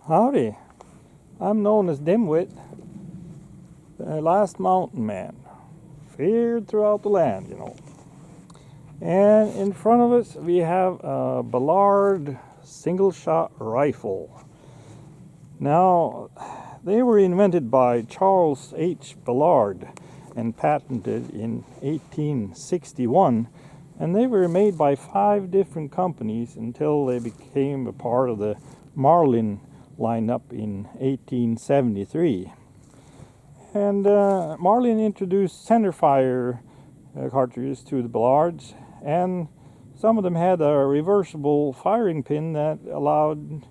Howdy, I'm known as Dimwit, the last mountain man, feared throughout the land, you know. And in front of us we have a Ballard single-shot rifle. Now, they were invented by Charles H. Ballard and patented in 1861, and they were made by 5 different companies until they became a part of the Marlin lineup in 1873. And Marlin introduced centerfire cartridges to the Ballards, and some of them had a reversible firing pin that allowed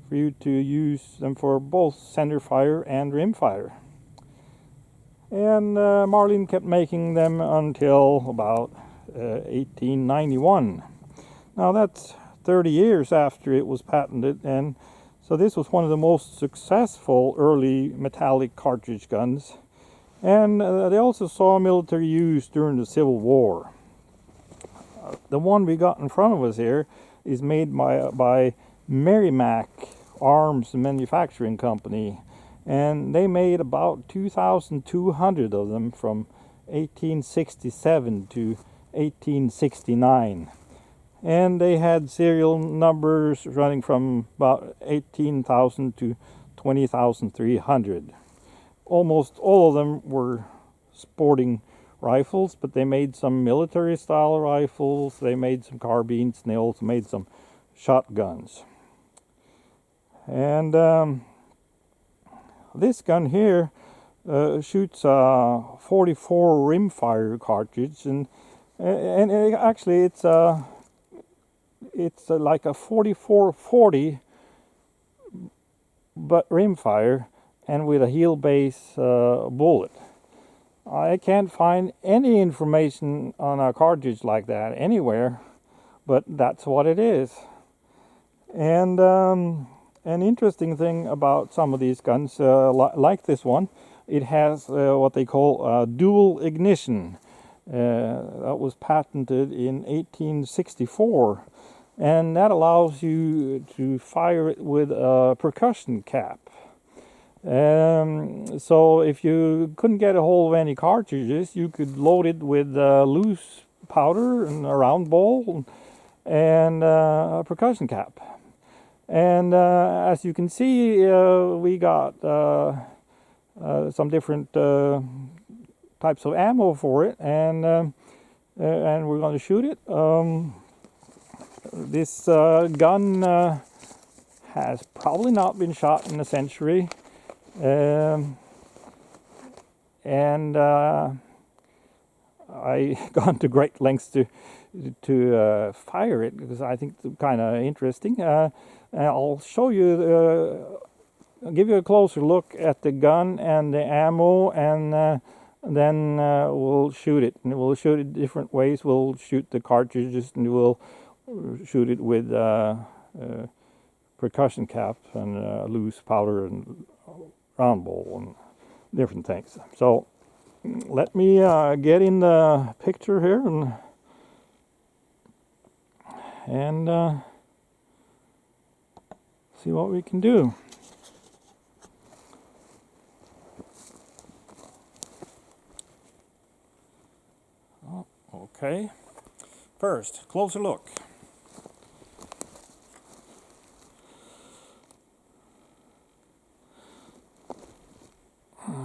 for you to use them for both centerfire and rimfire. And Marlin kept making them until about 1891. Now that's 30 years after it was patented, and so this was one of the most successful early metallic cartridge guns. And they also saw military use during the Civil War. The one we got in front of us here is made by Merrimack Arms Manufacturing Company, and they made about 2,200 of them from 1867 to 1869. And they had serial numbers running from about 18,000 to 20,300. Almost all of them were sporting rifles, but they made some military style rifles, they made some carbines, and they also made some shotguns. And this gun here shoots a 44 rimfire cartridge, and actually it's like a 4440 but rimfire and with a heel base bullet. I can't find any information on a cartridge like that anywhere, but that's what it is. And an interesting thing about some of these guns, like this one, it has what they call dual ignition. That was patented in 1864, and that allows you to fire it with a percussion cap. So if you couldn't get a hold of any cartridges, you could load it with loose powder and a round ball and a percussion cap. And as you can see, we got some different types of ammo for it, and we're going to shoot it. This gun has probably not been shot in a century. And I gone to great lengths to fire it because I think it's kind of interesting. I'll show you, I'll give you a closer look at the gun and the ammo, and then we'll shoot it. And we'll shoot it different ways. We'll shoot the cartridges, and we'll shoot it with percussion cap and loose powder and round ball and different things. So let me get in the picture here and see what we can do. Okay, first, closer look.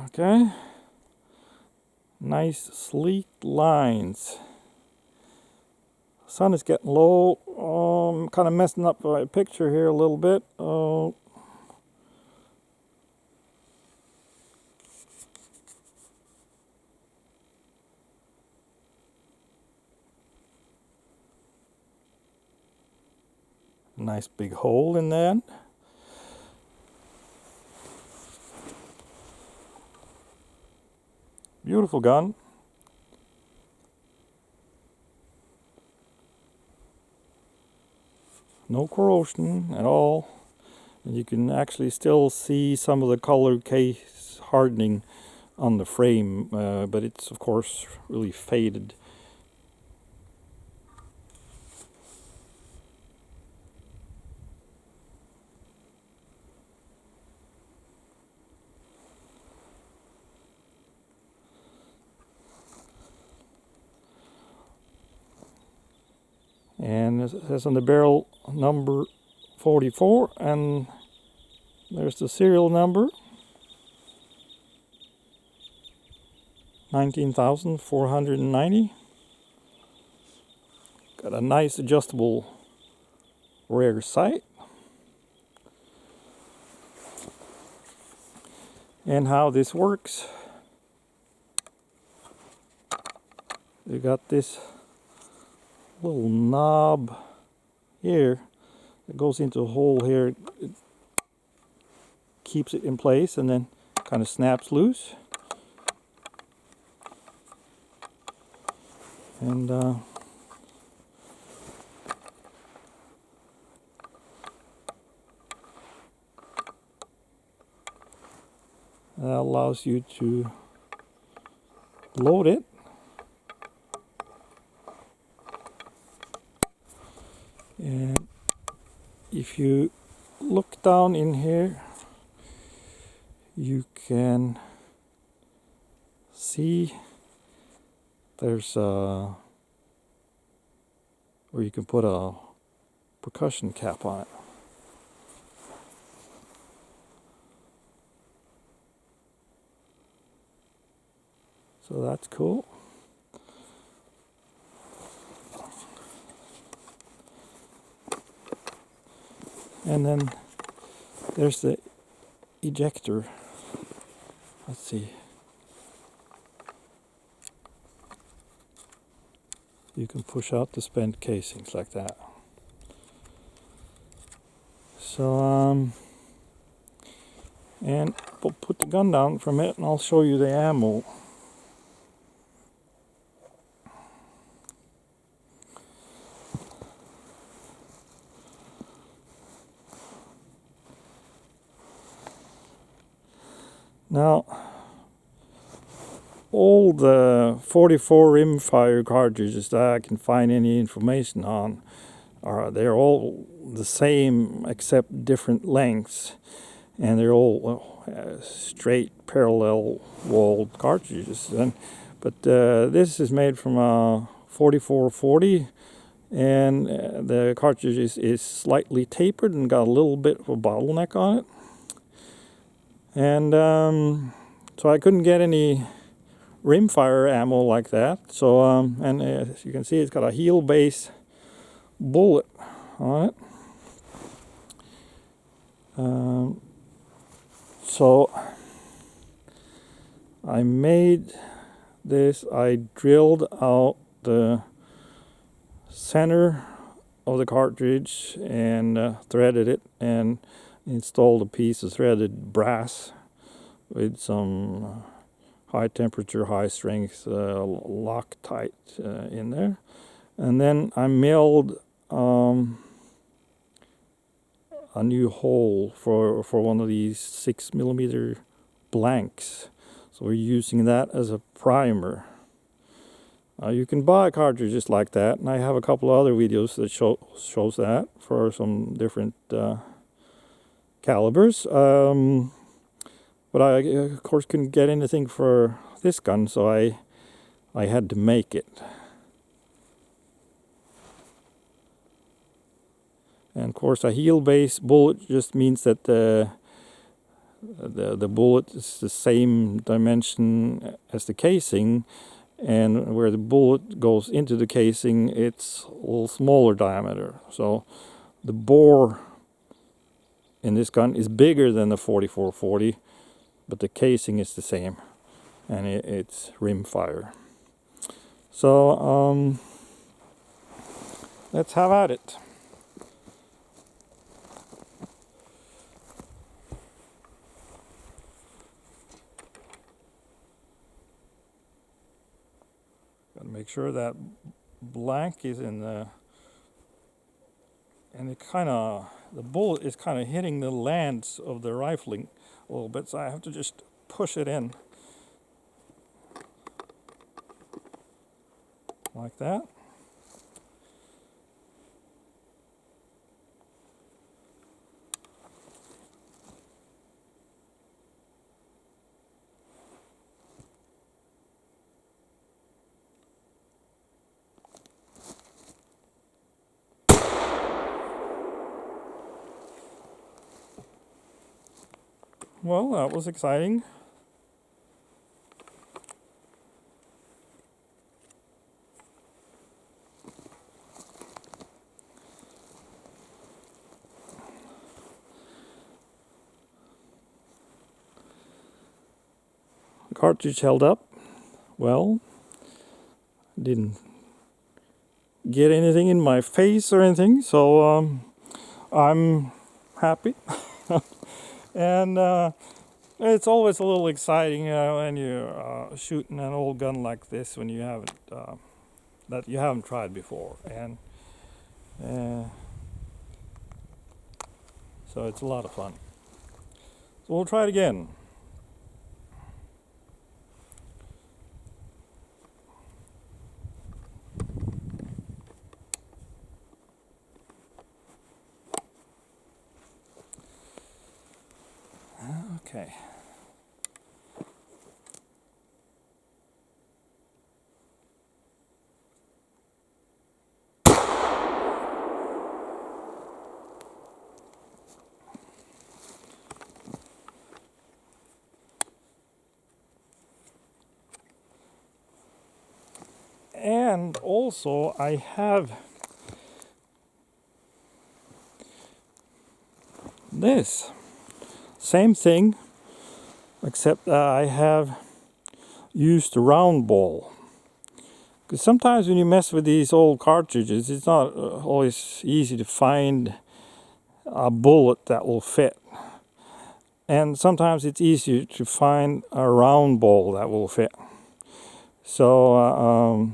Okay, nice sleek lines. Sun is getting low. I'm kind of messing up my picture here a little bit. Nice big hole in that. Beautiful gun. No corrosion at all. And you can actually still see some of the color case hardening on the frame, but it's of course really faded. And it says on the barrel number 44, and there's the serial number 19,490. Got a nice adjustable rear sight. And how this works, you got this little knob here that goes into a hole here. It keeps it in place and then kind of snaps loose. And that allows you to load it. And if you look down in here, you can see there's a, where you can put a percussion cap on it. So that's cool. And then there's the ejector. Let's see. You can push out the spent casings like that. So, and we'll put the gun down for a minute and I'll show you the ammo. Now, all the 44 rimfire cartridges that I can find any information on they're all the same except different lengths, and they're all straight parallel walled cartridges. But this is made from a 4440, and the cartridge is slightly tapered and got a little bit of a bottleneck on it. And so I couldn't get any rimfire ammo like that. So and as you can see, it's got a heel base bullet on it. So I made this. I drilled out the center of the cartridge and threaded it and installed a piece of threaded brass with some high temperature, high strength Loctite in there. And then I milled a new hole for one of these 6mm blanks. So we're using that as a primer. You can buy cartridges like that, and I have a couple of other videos that shows that for some different calibers. But I, of course, couldn't get anything for this gun, so I had to make it. And of course, a heel base bullet just means that the bullet is the same dimension as the casing, and where the bullet goes into the casing, it's a little smaller diameter. So the bore in this gun is bigger than the 4440, but the casing is the same, and it's rimfire. So let's have at it. Got to make sure that blank is in the, and the bullet is kind of hitting the lands of the rifling a little bit, so I have to just push it in like that. Well, that was exciting. The cartridge held up well. Didn't get anything in my face or anything, so I'm happy. And it's always a little exciting when you're shooting an old gun like this when you haven't that you haven't tried before, and so it's a lot of fun. So we'll try it again. Okay. And also I have this same thing, except I have used a round ball. Because sometimes when you mess with these old cartridges, it's not always easy to find a bullet that will fit. And sometimes it's easier to find a round ball that will fit. So,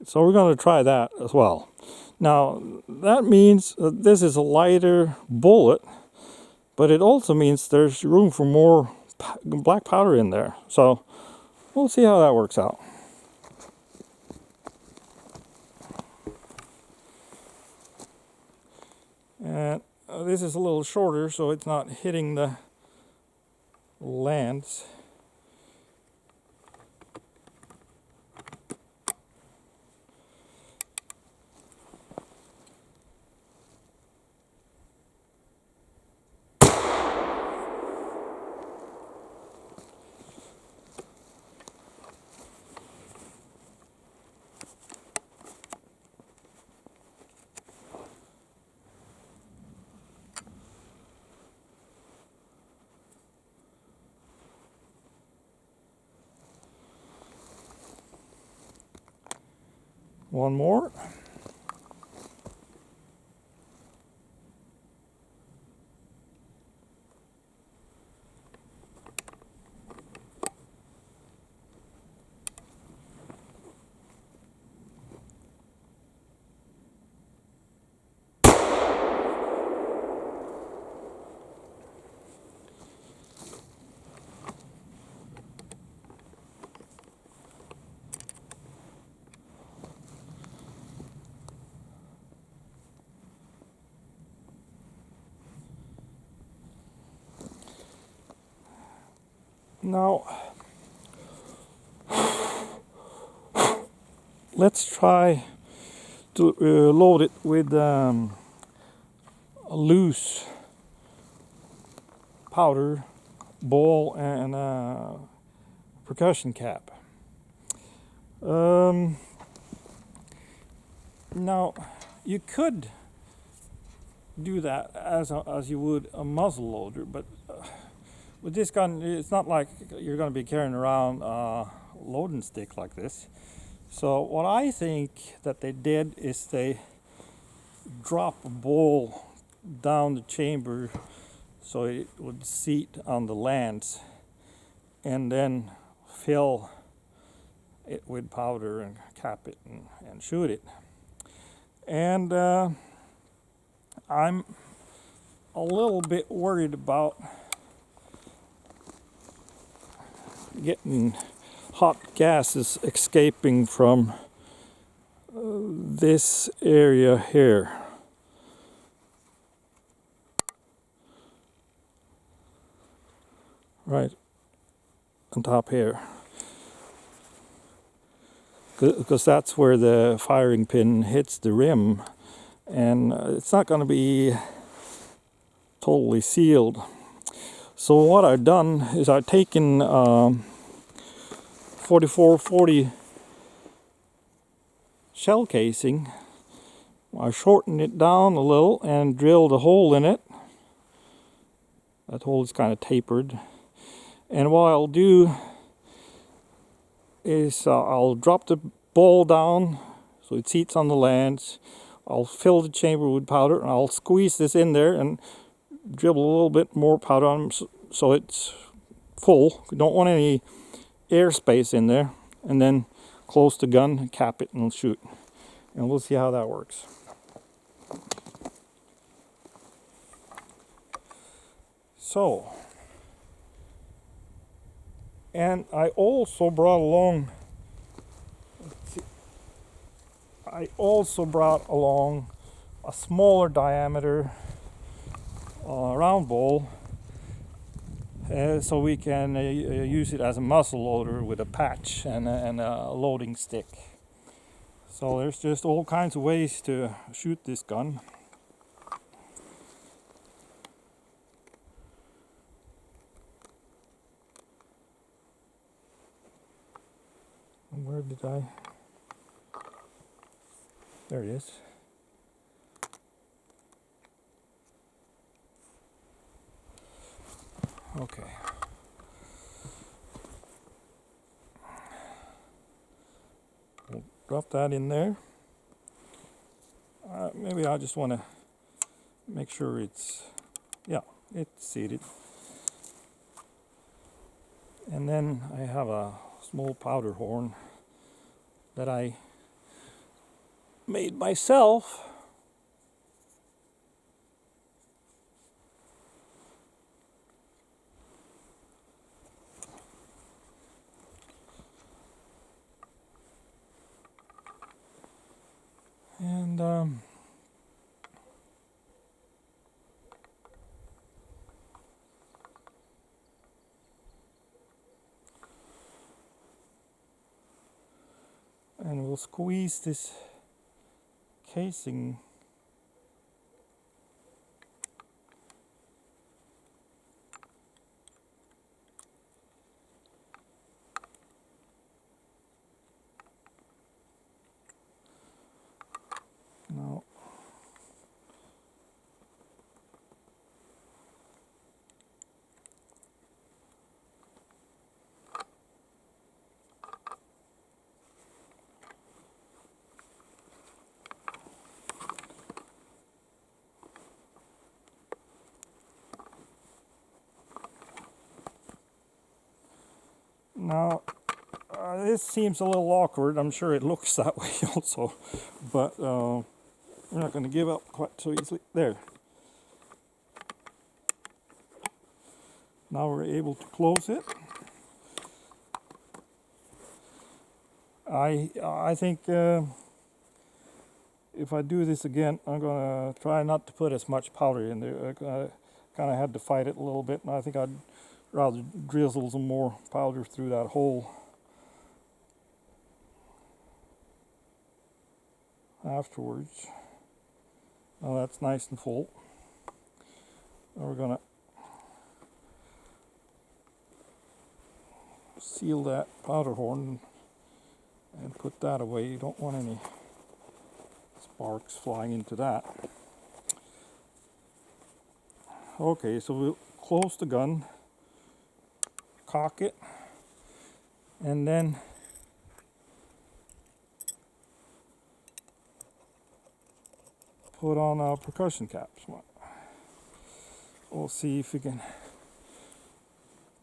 so we're going to try that as well. Now, that means that this is a lighter bullet, but it also means there's room for more black powder in there. So we'll see how that works out. And this is a little shorter, so it's not hitting the lands. One more. Now, let's try to load it with a loose powder ball and a percussion cap. Now, you could do that as you would a muzzle loader, but with this gun, it's not like you're going to be carrying around a loading stick like this. So what I think that they did is they drop a ball down the chamber so it would seat on the lands, and then fill it with powder and cap it and shoot it. And I'm a little bit worried about getting hot gases escaping from this area here. Right on top here. Because that's where the firing pin hits the rim, and it's not going to be totally sealed. So what I've done is I've taken 4440 shell casing, I shortened it down a little and drilled a hole in it. That hole is kind of tapered. And what I'll do is I'll drop the ball down so it seats on the lands. I'll fill the chamber with powder and I'll squeeze this in there and dribble a little bit more powder on so it's full. We don't want any airspace in there. And then close the gun, cap it, and shoot. And we'll see how that works. So, and I also brought along a smaller diameter round ball, so we can use it as a muzzle loader with a patch and a loading stick. So there's just all kinds of ways to shoot this gun. Where did I? There it is. Okay. We'll drop that in there. Maybe I just want to make sure it's seated. And then I have a small powder horn that I made myself. And we'll squeeze this casing now. Now, this seems a little awkward. I'm sure it looks that way also, but we're not going to give up quite so easily. There. Now we're able to close it. I think if I do this again, I'm going to try not to put as much powder in there. I kind of had to fight it a little bit, and I think I'd rather drizzle some more powder through that hole afterwards. Now that's nice and full. Now we're going to seal that powder horn and put that away. You don't want any sparks flying into that. Okay, so we'll close the gun, cock it, and then put on our percussion caps. We'll see if we can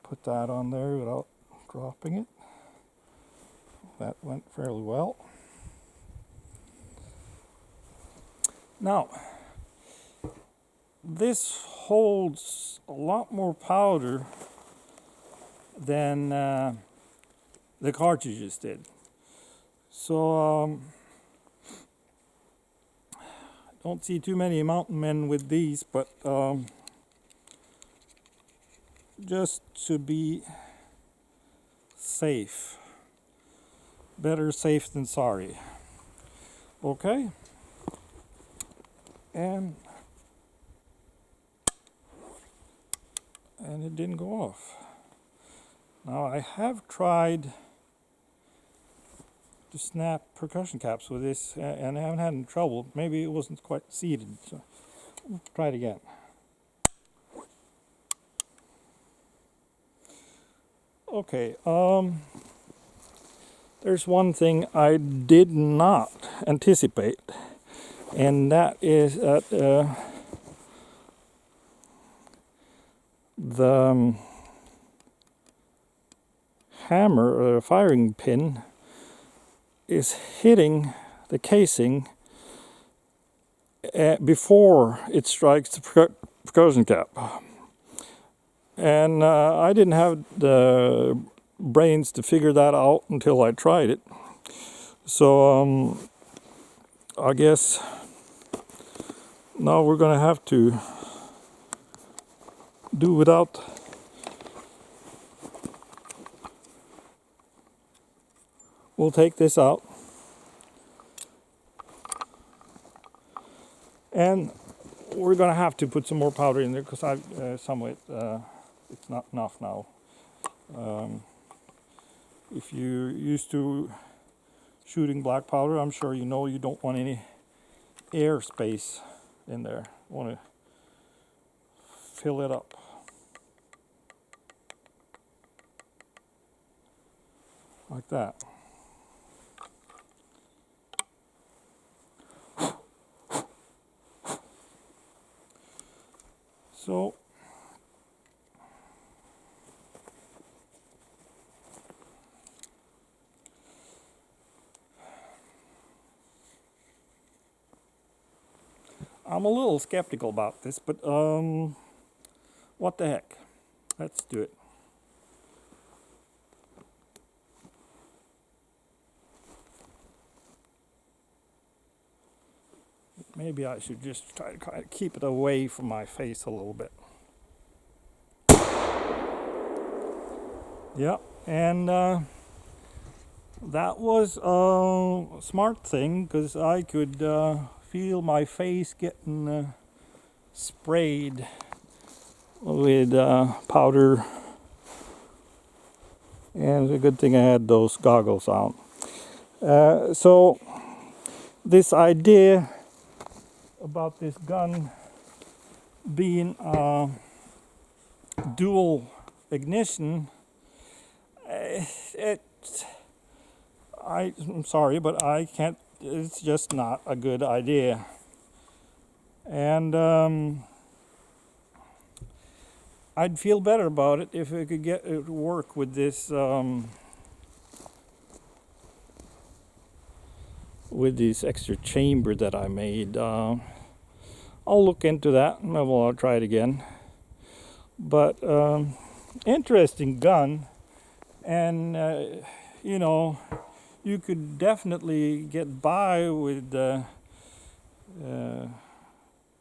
put that on there without dropping it. That went fairly well. Now, this holds a lot more powder than the cartridges did. So don't see too many mountain men with these, but just to be safe. Better safe than sorry. Okay? And and it didn't go off. Now I have tried to snap percussion caps with this, and I haven't had any trouble. Maybe it wasn't quite seated, so we'll try it again. Okay, there's one thing I did not anticipate, and that is that the hammer or firing pin is hitting the casing before it strikes the percussion cap. And I didn't have the brains to figure that out until I tried it. So I guess now we're going to have to do without we'll take this out. And we're going to have to put some more powder in there because some of it, it's not enough now. If you're used to shooting black powder, I'm sure you know you don't want any air space in there. You want to fill it up. Like that. So I'm a little skeptical about this, but what the heck? Let's do it. Maybe I should just try to keep it away from my face a little bit. Yeah, and that was a smart thing because I could feel my face getting sprayed with powder, and it's a good thing I had those goggles on. So this idea about this gun being dual ignition, I'm sorry, but I can't, it's just not a good idea. And I'd feel better about it if I could get it to work with this with this extra chamber that I made. I'll look into that. Maybe I'll try it again. But interesting gun, and you know, you could definitely get by with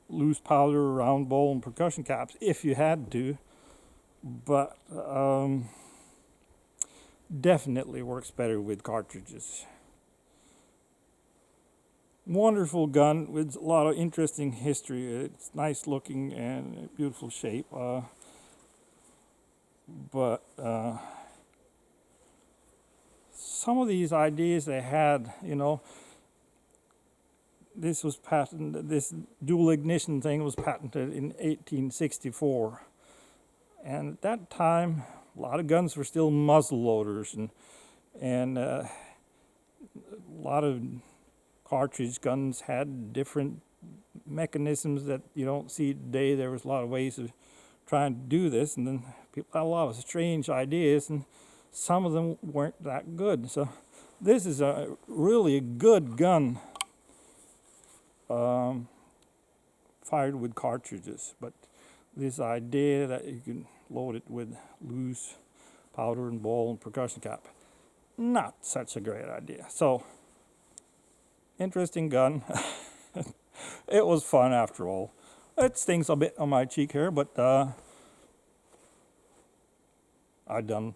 loose powder, round bowl, and percussion caps if you had to. But definitely works better with cartridges. Wonderful gun with a lot of interesting history. It's nice looking and beautiful shape. But some of these ideas they had, you know, this was patented, this dual ignition thing was patented in 1864. And at that time, a lot of guns were still muzzle loaders, and a lot of cartridge guns had different mechanisms that you don't see today. There was a lot of ways of trying to do this, and then people had a lot of strange ideas, and some of them weren't that good. So this is a really good gun fired with cartridges, but this idea that you can load it with loose powder and ball and percussion cap, not such a great idea. So interesting gun. It was fun after all. It stings a bit on my cheek here, but I've done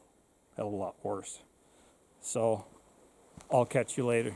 a hell of a lot worse. So I'll catch you later.